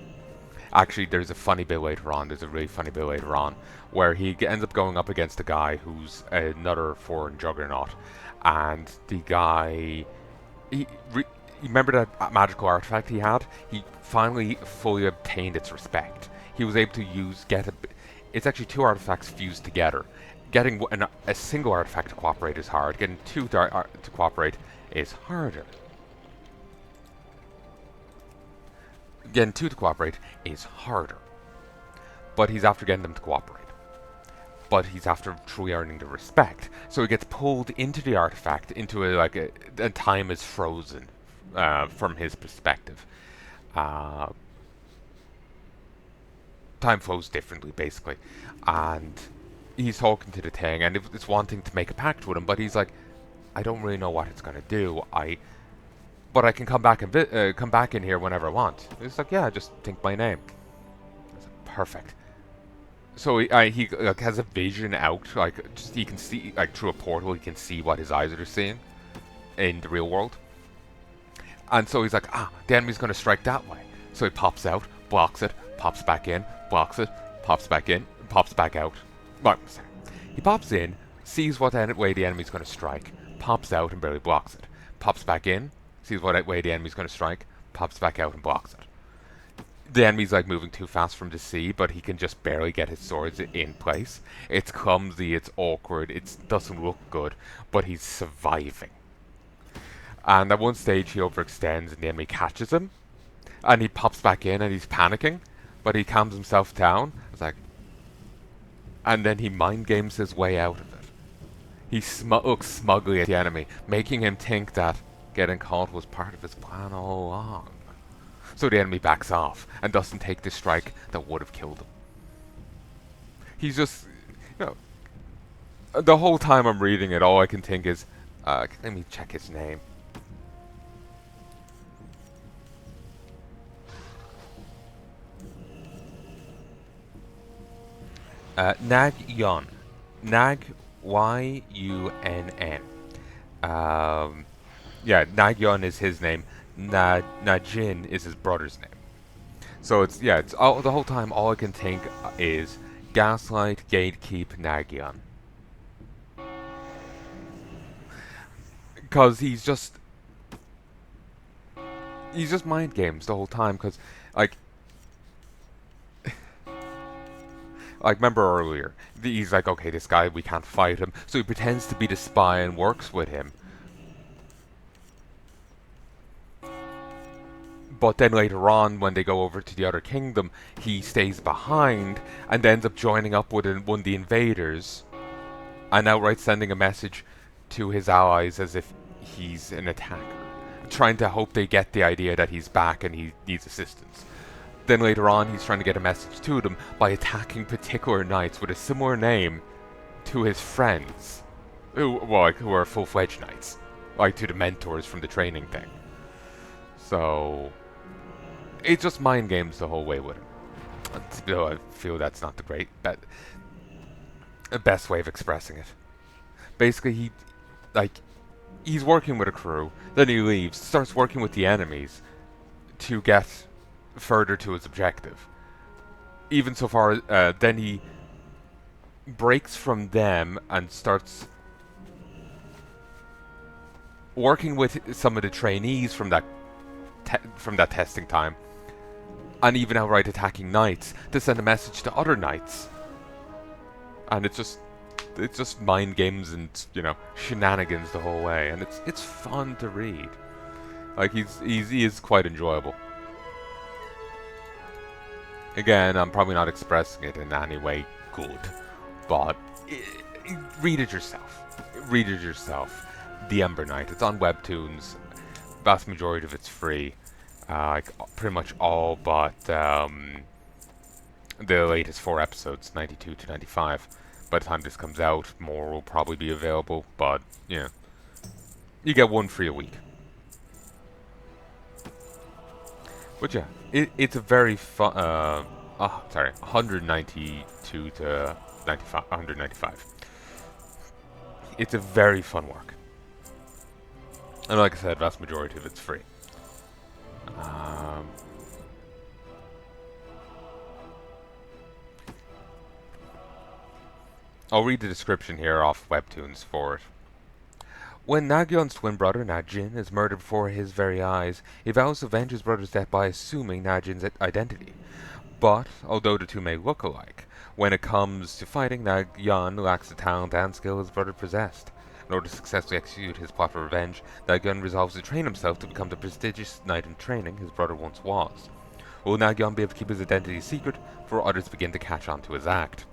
Actually, there's a funny bit later on. There's a really funny bit later on where he ends up going up against a guy who's another foreign juggernaut, and the guy, he you remember that magical artifact he had? He finally fully obtained its respect. He was able to it's actually two artifacts fused together. Getting a single artifact to cooperate is hard. Getting two to cooperate is harder. Getting two to cooperate is harder. But he's after getting them to cooperate. But he's after truly earning the respect. So he gets pulled into the artifact, into and time is frozen from his perspective. Time flows differently, basically. And he's talking to the thing, and it's wanting to make a pact with him, but he's like, I don't really know what it's going to do. But I can come back and come back in here whenever I want. It's like, yeah, just think my name. It's like, perfect. So he like, has a vision out, like just he can see like through a portal. He can see what his eyes are seeing in the real world. And so he's like, the enemy's going to strike that way. So he pops out, blocks it, pops back in, blocks it, pops back in, pops back out. Well, he pops in, sees what way the enemy's going to strike, pops out and barely blocks it. Pops back in, sees what way the enemy's going to strike, pops back out and blocks it. The enemy's like moving too fast for him to see, but he can just barely get his swords in place. It's clumsy, it's awkward, it doesn't look good, but he's surviving. And at one stage he overextends and the enemy catches him, and he pops back in and he's panicking, but he calms himself down. It's like, and then he mind games his way out of it. He looks smugly at the enemy, making him think that getting caught was part of his plan all along. So the enemy backs off and doesn't take the strike that would have killed him. He's just, the whole time I'm reading it, all I can think is, let me check his name. Nag Yun. Nag, Y-U-N-N. Yeah, Nag Yun is his name. Najin is his brother's name. So it's the whole time all I can think is gaslight, gatekeep, Nagyan. Because he's just mind games the whole time. Because like remember earlier, he's like, okay, this guy, we can't fight him, so he pretends to be the spy and works with him. But then later on, when they go over to the other kingdom, he stays behind and ends up joining up with one of the invaders and outright sending a message to his allies as if he's an attacker, trying to hope they get the idea that he's back and he needs assistance. Then later on, he's trying to get a message to them by attacking particular knights with a similar name to his friends, who are full-fledged knights, like to the mentors from the training thing. So it's just mind games the whole way with him. Still, I feel that's not the best way of expressing it. Basically, he's working with a crew, then he leaves, starts working with the enemies to get further to his objective. Even so far, then he breaks from them and starts working with some of the trainees from that testing time, and even outright attacking knights to send a message to other knights. And it's just mind games and shenanigans the whole way, and it's fun to read. Like he is quite enjoyable. Again, I'm probably not expressing it in any way good, but read it yourself. Read it yourself. The Ember Knight. It's on Webtoons. Vast majority of it's free. Pretty much all but the latest 4 episodes, 92 to 95. By the time this comes out, more will probably be available, but you get one free a week. But yeah, it's a very fun. 192 to 95. 195. It's a very fun work, and like I said, vast majority of it's free. I'll read the description here off Webtoons for it. When Nagyon's twin brother, Najin, is murdered before his very eyes, he vows to avenge his brother's death by assuming Najin's identity. But, although the two may look alike, when it comes to fighting, Nagyon lacks the talent and skill his brother possessed. In order to successfully execute his plot for revenge, Nagyon resolves to train himself to become the prestigious knight in training his brother once was. Will Nagyon be able to keep his identity secret before others begin to catch on to his act?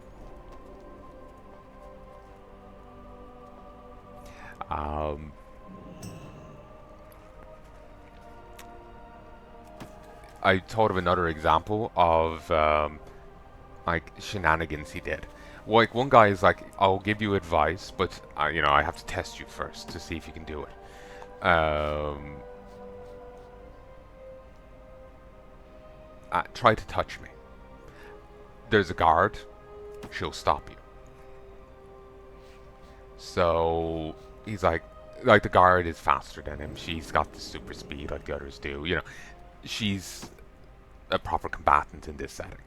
I thought of another example of like shenanigans he did. Like one guy is like, "I'll give you advice, but you know I have to test you first to see if you can do it." Try to touch me. There's a guard. She'll stop you. So he's like the guard is faster than him. She's got the super speed like the others do. You know, she's a proper combatant in this setting.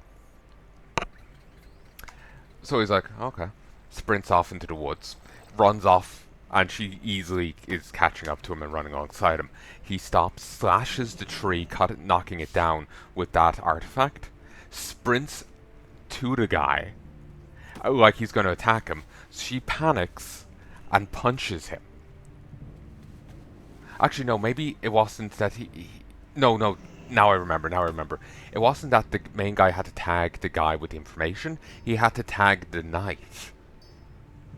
So he's like, okay. Sprints off into the woods, runs off, and she easily is catching up to him and running alongside him. He stops, slashes the tree, knocking it down with that artifact, sprints to the guy, like he's going to attack him. She panics and punches him. Actually, no, maybe it wasn't that no, now I remember. It wasn't that the main guy had to tag the guy with the information. He had to tag the knight.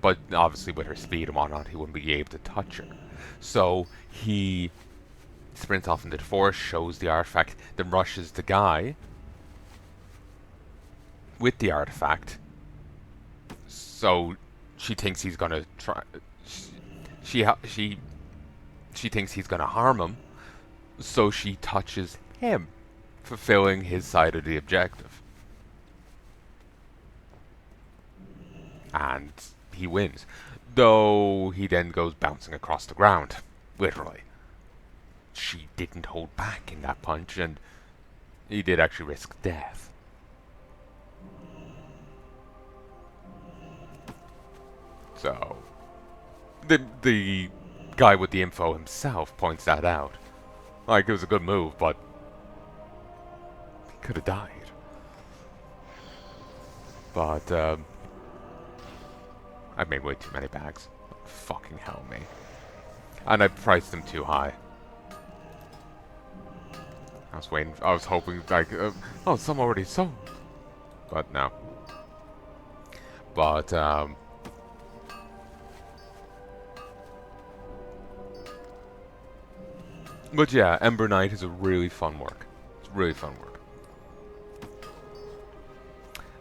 But obviously with her speed and whatnot, he wouldn't be able to touch her. So he sprints off into the forest, shows the artifact, then rushes the guy with the artifact. So she thinks he's gonna try. She thinks he's gonna harm him. So she touches him, fulfilling his side of the objective. And he wins. Though he then goes bouncing across the ground. Literally. She didn't hold back in that punch, and he did actually risk death. So the guy with the info himself points that out. Like, it was a good move, but he could have died. But, I made way too many bags. Fucking hell me. And I priced them too high. I was hoping, like, oh, some already sold. But no. But, but yeah, Ember Knight is a really fun work. It's really fun work.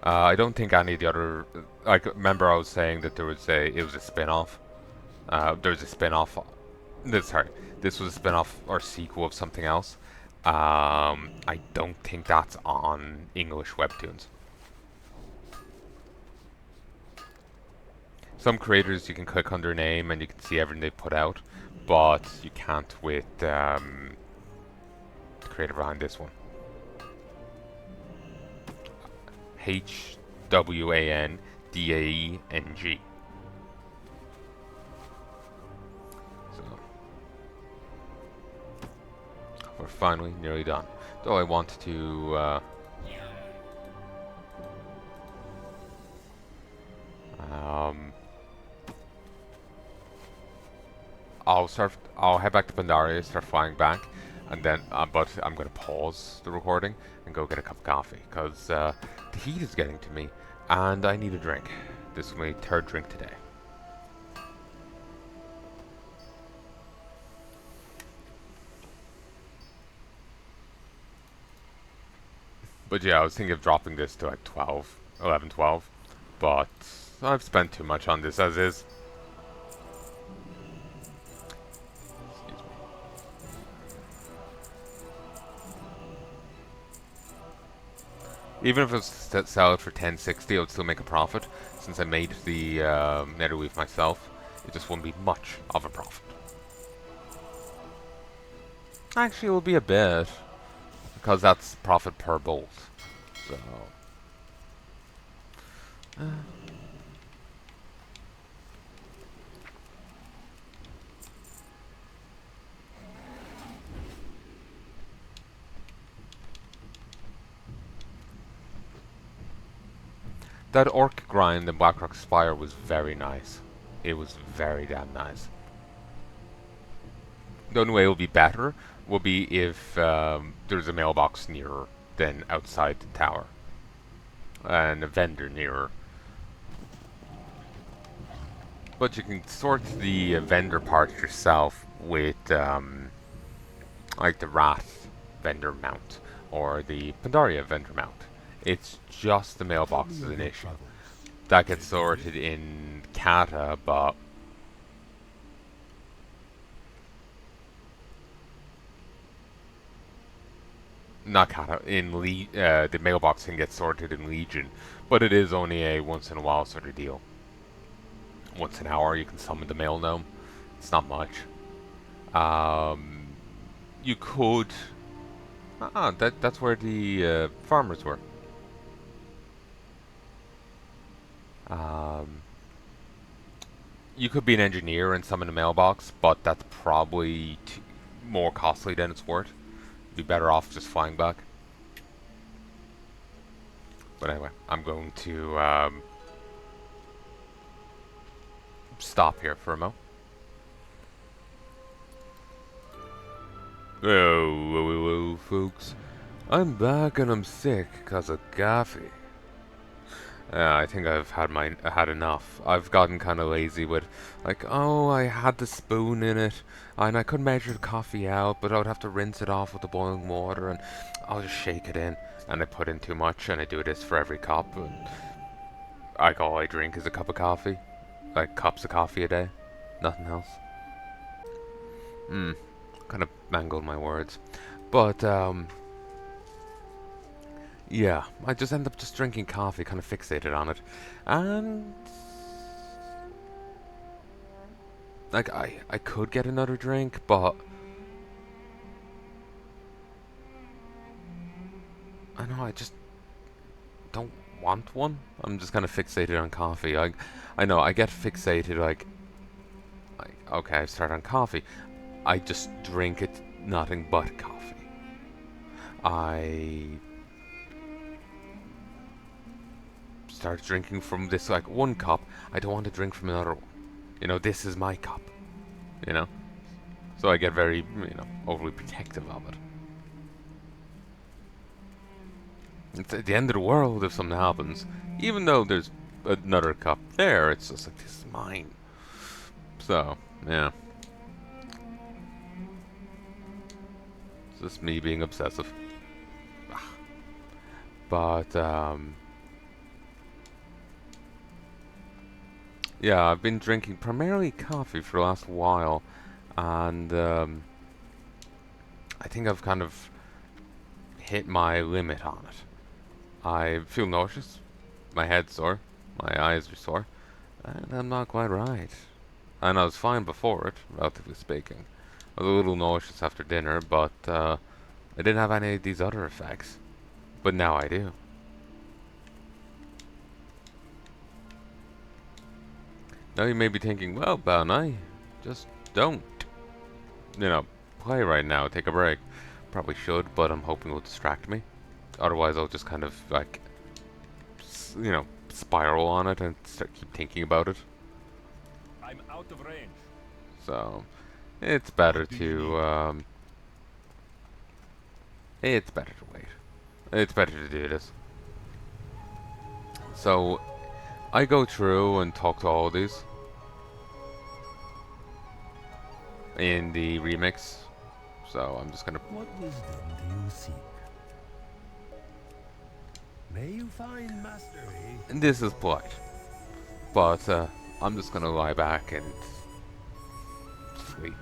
I don't think any of the other... Like, remember I was saying that it was a spin-off? There was a spin-off... this was a spin-off or sequel of something else. I don't think that's on English webtoons. Some creators you can click on their name and you can see everything they put out, but you can't with the creator behind this one. HWANDAENG. So we're finally nearly done. Though I want to I'll head back to Pandaria, start flying back, and then but I'm gonna pause the recording and go get a cup of coffee because the heat is getting to me and I need a drink. This is my third drink today. But yeah, I was thinking of dropping this to like 11, 12, but I've spent too much on this as is. Even if it was to sell it for 1060, I would still make a profit. Since I made the netherweave myself, it just wouldn't be much of a profit. Actually, it will be a bit, because that's profit per bolt. So, That orc grind in Blackrock Spire was very nice. It was very damn nice. The only way it will be better will be if there's a mailbox nearer than outside the tower. And a vendor nearer. But you can sort the vendor part yourself with like the Wrath vendor mount or the Pandaria vendor mount. It's just the mailbox is an issue. That gets sorted in Kata, but not Kata, in the mailbox can get sorted in Legion, but it is only a once in a while sort of deal. Once an hour you can summon the mail gnome. It's not much. You could... that's where the farmers were. You could be an engineer and summon a mailbox, but that's probably more costly than it's worth. You'd be better off just flying back. But anyway, I'm going to stop here for a moment. Oh, folks. I'm back and I'm sick because of coffee. I think I've had enough. I've gotten kind of lazy with, like, oh, I had the spoon in it, and I could measure the coffee out, but I would have to rinse it off with the boiling water, and I'll just shake it in, and I put in too much, and I do this for every cup, and all I drink is a cup of coffee, like cups of coffee a day, nothing else. Kind of mangled my words, but yeah, I just end up just drinking coffee, kind of fixated on it. And like I could get another drink, but I know I just don't want one. I'm just kind of fixated on coffee. I know I get fixated like okay, I start on coffee. I just drink it nothing but coffee. I start drinking from this like one cup. I don't want to drink from another one. You know, this is my cup. You know? So I get very, overly protective of it. It's at the end of the world if something happens. Even though there's another cup there, it's just like, this is mine. So, yeah. It's just me being obsessive. But, yeah, I've been drinking primarily coffee for the last while, and I think I've kind of hit my limit on it. I feel nauseous, my head's sore, my eyes are sore, and I'm not quite right. And I was fine before it, relatively speaking. I was a little nauseous after dinner, but I didn't have any of these other effects. But now I do. Now you may be thinking, well, Palanai, just don't, play right now, take a break. Probably should, but I'm hoping it will distract me. Otherwise, I'll just kind of, like, spiral on it and keep thinking about it. I'm out of range. So, it's better to, it's better to wait. It's better to do this. So, I go through and talk to all of these in the remix. So I'm just gonna... What wisdom do you seek? May you find mastery. And this is polite. But I'm just gonna lie back and sleep.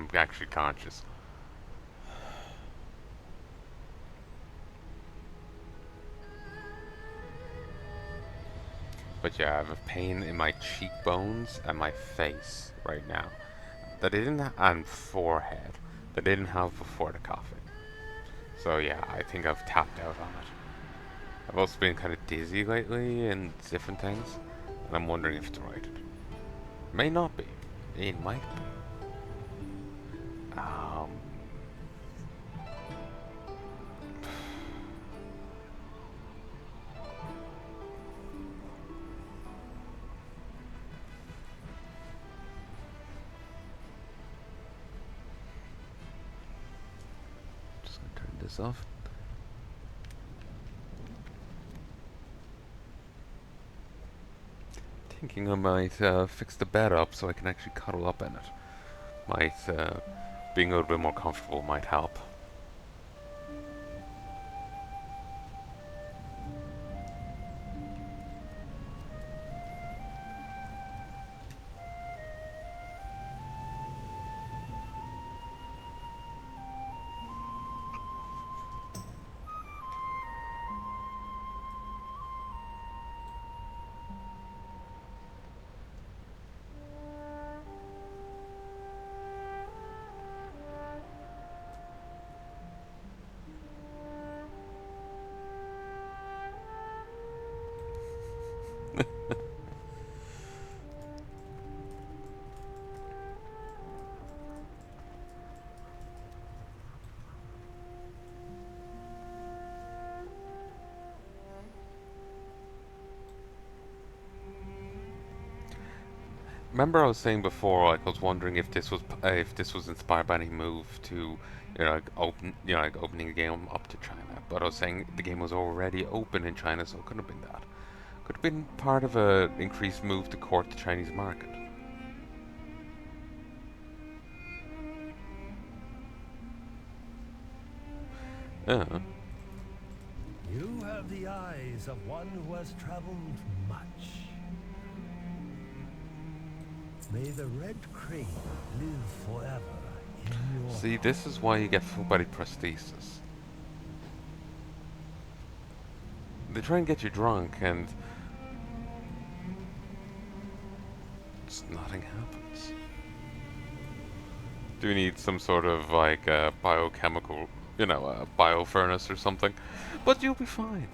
I'm actually conscious. But yeah, I have a pain in my cheekbones and my face right now that I didn't and forehead that I didn't have before the coffee. So yeah, I think I've tapped out on it. I've also been kind of dizzy lately and different things, and I'm wondering if it's related. May not be. It might be. Just gonna turn this off. Thinking I might fix the bed up so I can actually cuddle up in it. Being a little bit more comfortable might help. Remember I was saying before, like I was wondering if this was inspired by any move to, like opening the game up to China. But I was saying the game was already open in China, so it couldn't have been that. Could have been part of a increased move to court the Chinese market. You have the eyes of one who has traveled much. May the red crane live forever in your See, this is why you get full-body prosthesis. They try and get you drunk, and just nothing happens. Do you need some sort of like biochemical, bio furnace or something? But you'll be fine.